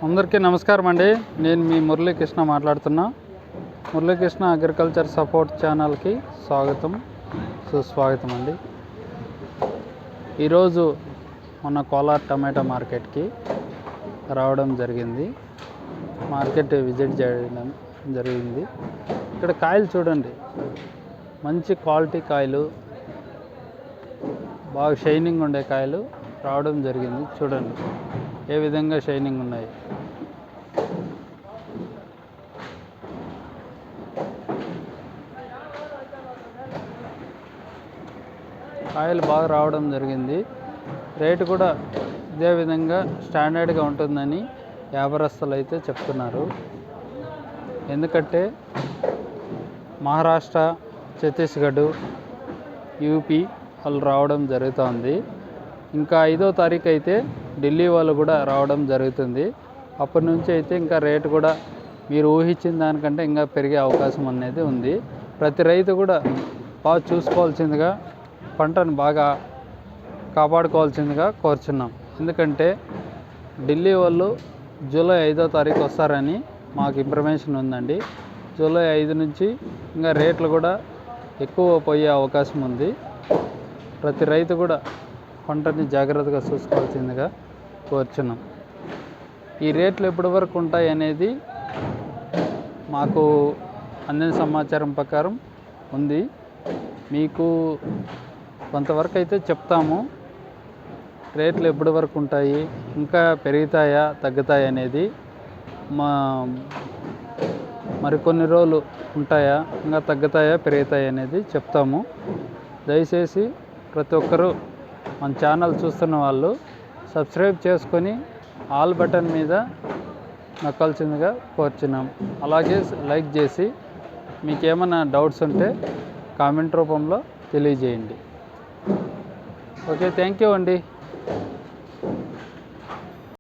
అందరికీ నమస్కారం అండి. నేను మీ మురళీకృష్ణ మాట్లాడుతున్నా. మురళీకృష్ణ అగ్రికల్చర్ సపోర్ట్ ఛానల్కి స్వాగతం, సుస్వాగతం అండి. ఈరోజు మన కోలార్ టమాటా మార్కెట్కి రావడం జరిగింది. మార్కెట్ విజిట్ చేయడం జరిగింది. ఇక్కడ కాయలు చూడండి, మంచి క్వాలిటీ కాయలు, బాగా షైనింగ్ ఉండే కాయలు రావడం జరిగింది. చూడండి ఏ విధంగా షైనింగ్ ఉన్నాయి. కాయలు బాగా రావడం జరిగింది. రేటు కూడా ఇదే విధంగా స్టాండర్డ్గా ఉంటుందని వ్యాపారస్తులు అయితే చెప్తున్నారు. ఎందుకంటే మహారాష్ట్ర, ఛత్తీస్గఢ్, యూపీ వాళ్ళు రావడం జరుగుతుంది. ఇంకా 5వ తారీఖు అయితే ఢిల్లీ వాళ్ళు కూడా రావడం జరుగుతుంది. అప్పటి నుంచి అయితే ఇంకా రేటు కూడా మీరు ఊహించిన దానికంటే ఇంకా పెరిగే అవకాశం అనేది ఉంది. ప్రతి రైతు కూడా బాగా చూసుకోవాల్సిందిగా, పంటను బాగా కాపాడుకోవాల్సిందిగా కోరుచున్నాం. ఎందుకంటే ఢిల్లీ వాళ్ళు జూలై 5వ తారీఖు వస్తారని మాకు ఇన్ఫర్మేషన్ ఉందండి. జూలై 5 నుంచి ఇంకా రేట్లు కూడా ఎక్కువ పోయే అవకాశం ఉంది. ప్రతి రైతు కూడా పంటని జాగ్రత్తగా చూసుకోవాల్సిందిగా కోరుచున్నాం. ఈ రేట్లు ఎప్పటి వరకు ఉంటాయి అనేది మాకు అందిన సమాచారం ప్రకారం ఉంది. మీకు కొంతవరకు అయితే చెప్తాము. రేట్లు ఎప్పటి వరకు ఉంటాయి, ఇంకా పెరుగుతాయా తగ్గుతాయా అనేది, మరికొన్ని రోజులు ఉంటాయా, ఇంకా తగ్గుతాయా పెరుగుతాయా అనేది చెప్తాము. దయచేసి ప్రతి ఒక్కరూ మన ఛానల్ చూస్తున్న వాళ్ళు సబ్స్క్రైబ్ చేసుకొని ఆల్ బటన్ మీద నొక్కాల్సిందిగా కోరుచున్నాం. అలాగే లైక్ చేసి మీకు ఏమైనా డౌట్స్ ఉంటే కామెంట్ రూపంలో తెలియజేయండి. ఓకే, థ్యాంక్ యూ అండి.